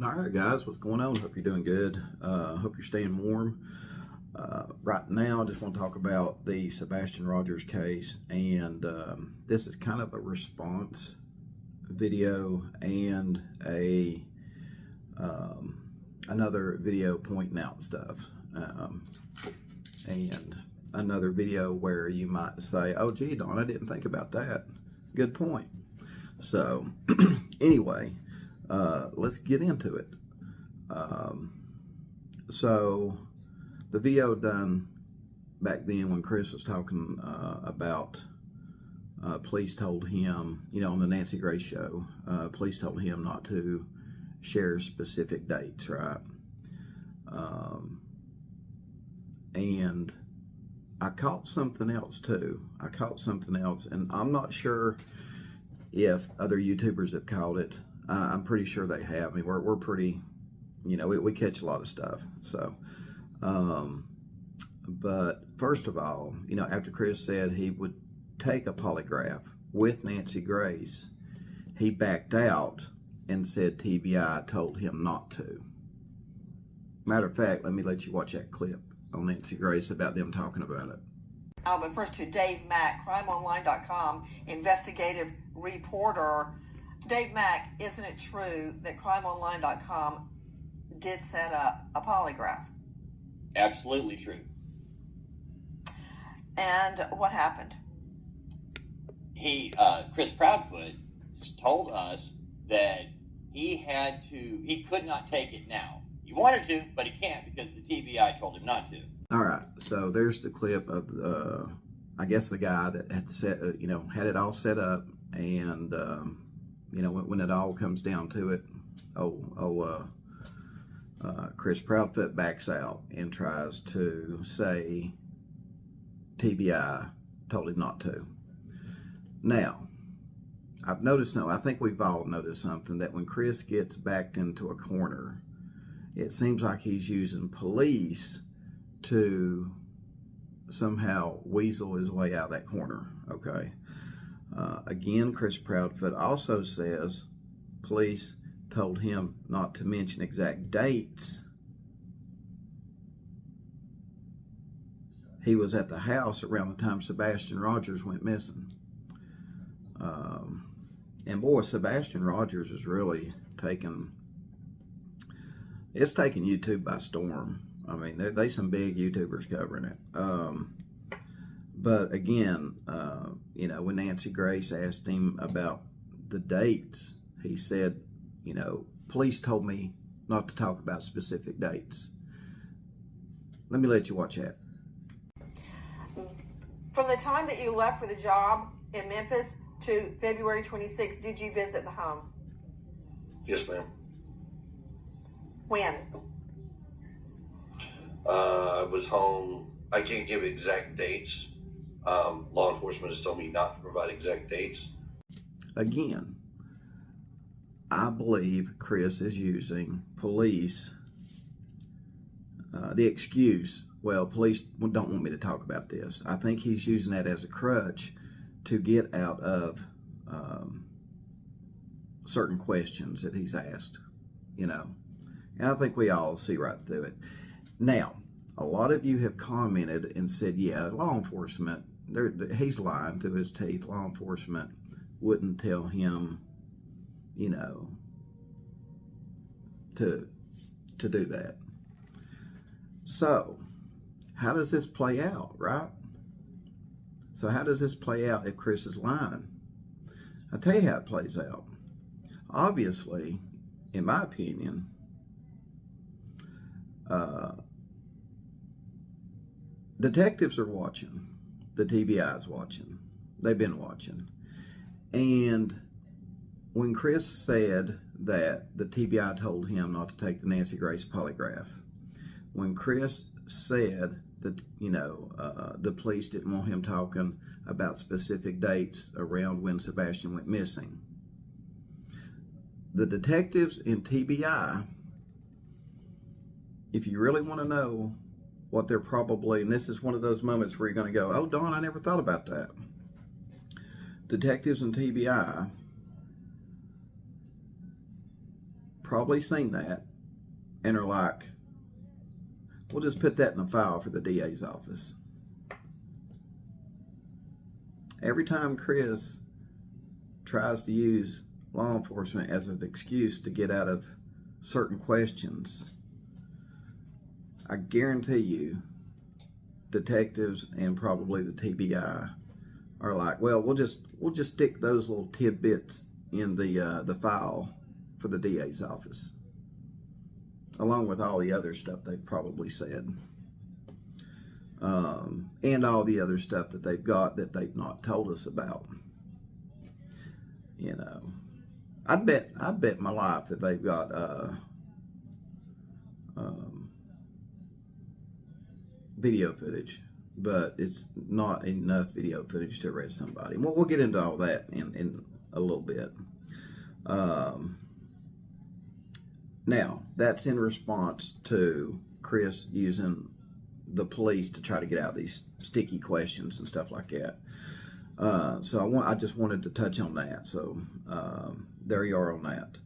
All right, guys, what's going on? Hope you're doing good. Hope you're staying warm. Right now, I just want to talk about the Sebastian Rogers case, and this is kind of a response video and another video pointing out stuff, and another video where you might say, "Oh, gee, Don, I didn't think about that." Good point. So, anyway. Let's get into it. So the video done back then when Chris was talking about police told him, on the Nancy Grace show, police told him not to share specific dates, right? And I caught something else too. And I'm not sure if other YouTubers have caught it. I'm pretty sure they have. I mean, we're pretty, we catch a lot of stuff. So, but first of all, after Chris said he would take a polygraph with Nancy Grace, he backed out and said TBI told him not to. Matter of fact, let me let you watch that clip on Nancy Grace about them talking about it. But first to Dave Mack, crimeonline.com, investigative reporter. Dave Mack, isn't it true that crimeonline.com did set up a polygraph? Absolutely true. And what happened? Chris Proudfoot told us that he could not take it now. He wanted to, but he can't because the TBI told him not to. All right, so there's the clip of, I guess the guy that had set, had it all set up, and when it all comes down to it, Chris Proudfoot backs out and tries to say TBI told him not to. Now, I've noticed something. I think we've all noticed something, that when Chris gets backed into a corner, it seems like he's using police to somehow weasel his way out of that corner, okay? Again, Chris Proudfoot also says police told him not to mention exact dates. He was at the house around the time Sebastian Rogers went missing. And boy, Sebastian Rogers is really taking YouTube by storm. I mean, they some big YouTubers covering it. But again, when Nancy Grace asked him about the dates, he said, police told me not to talk about specific dates. Let me let you watch that. From the time that you left for the job in Memphis to February 26th, did you visit the home? Yes, ma'am. When? I was home. I can't give exact dates. Law enforcement has told me not to provide exact dates. Again, I believe Chris is using police, the excuse, well, police don't want me to talk about this. I think he's using that as a crutch to get out of certain questions that he's asked, And I think we all see right through it. Now, a lot of you have commented and said, yeah, law enforcement, he's lying through his teeth. Law enforcement wouldn't tell him, to do that. So, how does this play out, right? So how does this play out if Chris is lying? I'll tell you how it plays out. Obviously, in my opinion, detectives are watching. The TBI is watching. They've been watching. And when Chris said that the TBI told him not to take the Nancy Grace polygraph, when Chris said that, the police didn't want him talking about specific dates around when Sebastian went missing, the detectives in TBI, if you really want to know what they're probably, and this is one of those moments where you're going to go, oh, Dawn, I never thought about that. Detectives in TBI probably seen that and are like, we'll just put that in a file for the DA's office. Every time Chris tries to use law enforcement as an excuse to get out of certain questions, I guarantee you detectives and probably the TBI are like, well, we'll just stick those little tidbits in the file for the DA's office, along with all the other stuff they've probably said, and all the other stuff that they've got that they've not told us about. You know, I'd bet my life that they've got video footage, but it's not enough video footage to arrest somebody. Well, we'll get into all that in a little bit. Now, that's in response to Chris using the police to try to get out these sticky questions and stuff like that. So I just wanted to touch on that. So there you are on that.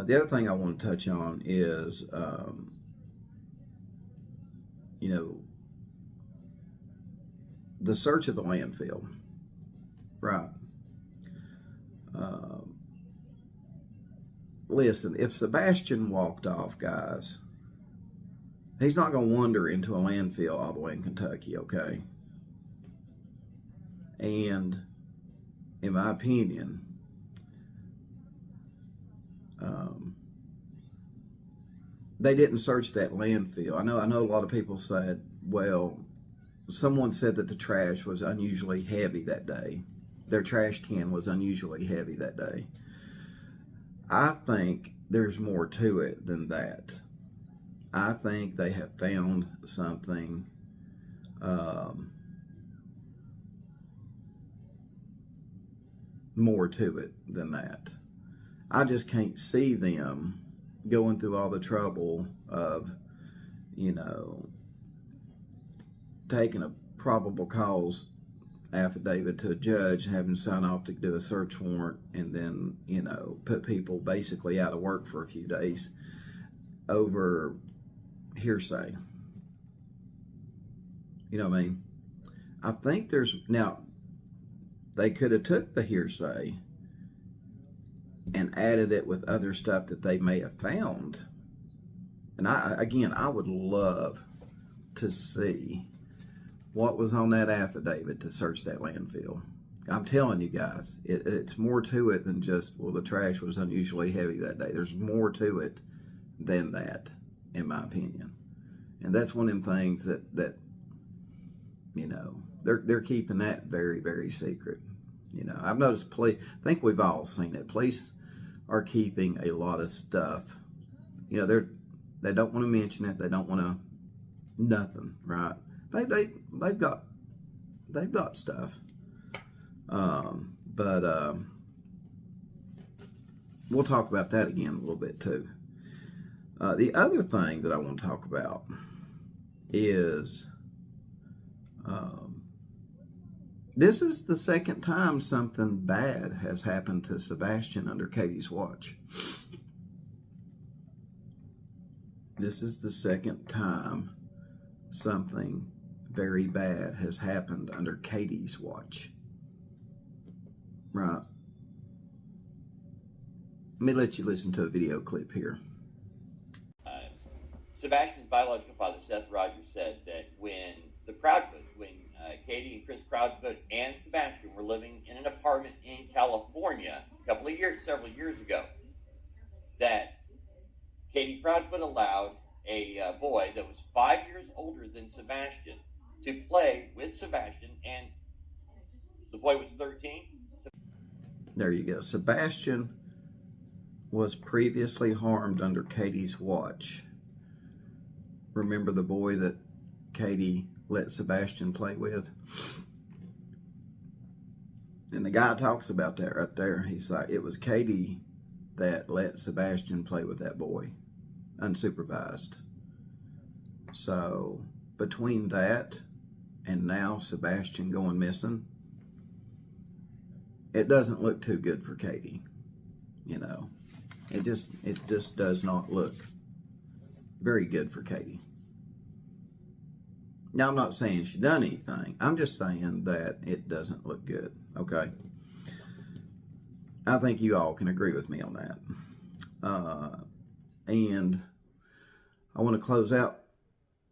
The other thing I want to touch on is, you know, the search of the landfill, right? Listen, if Sebastian walked off, guys, he's not going to wander into a landfill all the way in Kentucky, okay? And in my opinion, they didn't search that landfill. I know a lot of people said, well, someone said that the trash was unusually heavy that day. Their trash can was unusually heavy that day. I think there's more to it than that. I think they have found something more to it than that. I just can't see them going through all the trouble of, you know, taking a probable cause affidavit to a judge and having to sign off to do a search warrant, and then, you know, put people basically out of work for a few days over hearsay. You know what I mean? I think now they could have took the hearsay and added it with other stuff that they may have found. And I would love to see what was on that affidavit to search that landfill. I'm telling you guys, it's more to it than just, well, the trash was unusually heavy that day. There's more to it than that, in my opinion. And that's one of them things that you know, they're keeping that very, very secret. You know, I've noticed police, I think we've all seen it. Police are keeping a lot of stuff. You know, they don't want to mention it. They don't want to, nothing, right? They've got stuff. But we'll talk about that again a little bit too. The other thing that I want to talk about is this is the second time something bad has happened to Sebastian under Katie's watch. This is the second time something very bad has happened under Katie's watch. Right. Let me let you listen to a video clip here. Sebastian's biological father, Seth Rogers, said that when Katie and Chris Proudfoot and Sebastian were living in an apartment in California several years ago, that Katie Proudfoot allowed a boy that was 5 years older than Sebastian to play with Sebastian, and the boy was 13. There you go. Sebastian was previously harmed under Katie's watch. Remember the boy that Katie let Sebastian play with? And the guy talks about that right there. He's like, it was Katie that let Sebastian play with that boy, unsupervised. So between that and now Sebastian going missing, it doesn't look too good for Katie, you know. It just does not look very good for Katie. Now, I'm not saying she done anything. I'm just saying that it doesn't look good, okay? I think you all can agree with me on that. And I want to close out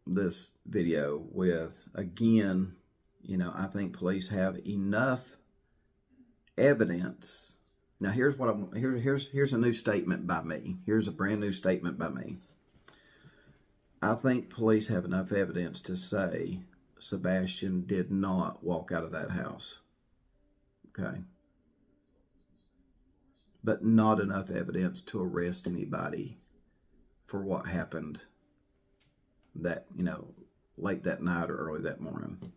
this video with, again, you know, I think police have enough evidence. Now, here's what here's a new statement by me. Here's a brand new statement by me. I think police have enough evidence to say Sebastian did not walk out of that house. Okay. But not enough evidence to arrest anybody for what happened that, you know, late that night or early that morning.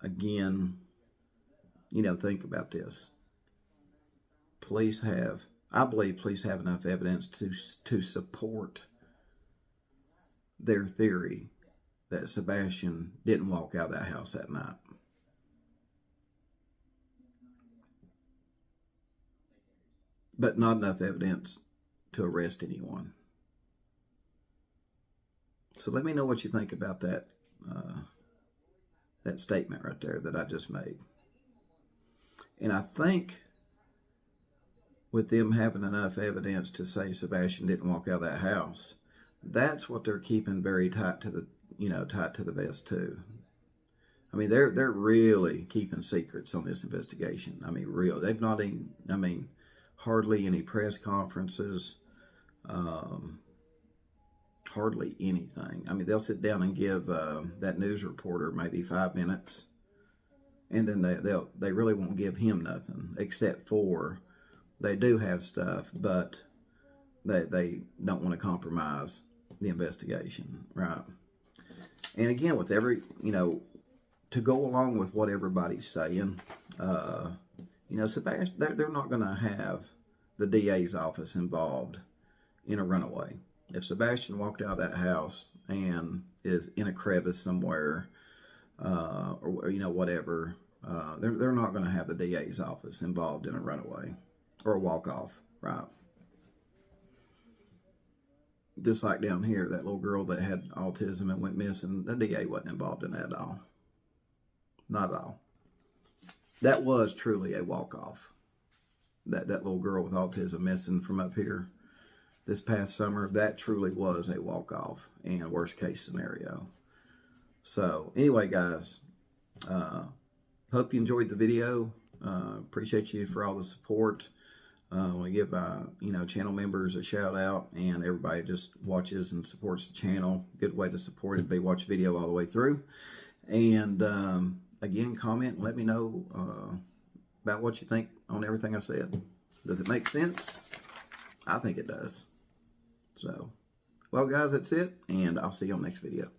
Again, you know, think about this. I believe police have enough evidence to support their theory that Sebastian didn't walk out of that house that night. But not enough evidence to arrest anyone. So let me know what you think about that that statement right there that I just made. And I think with them having enough evidence to say Sebastian didn't walk out of that house, that's what they're keeping very tight to the, you know, tight to the vest too. I mean, they're really keeping secrets on this investigation. I mean, real. They've not even, I mean, hardly any press conferences, hardly anything. I mean, they'll sit down and give that news reporter maybe 5 minutes, and then they really won't give him nothing, except for they do have stuff, but they don't want to compromise the investigation, right? And again, with every, you know, to go along with what everybody's saying, you know, Sebastian, they're not going to have the DA's office involved in a runaway. If Sebastian walked out of that house and is in a crevice somewhere, or, you know, whatever, they're not going to have the DA's office involved in a runaway or a walk-off, right? Just like down here, that little girl that had autism and went missing, the DA wasn't involved in that at all. Not at all. That was truly a walk-off. That little girl with autism missing from up here this past summer, that truly was a walk-off and worst-case scenario. So, anyway, guys, hope you enjoyed the video. Appreciate you for all the support. We give you know, channel members a shout out, and everybody just watches and supports the channel. Good way to support it, be watch video all the way through. And again, comment and let me know about what you think on everything I said. Does it make sense? I think it does. So, well, guys, that's it, and I'll see you on the next video.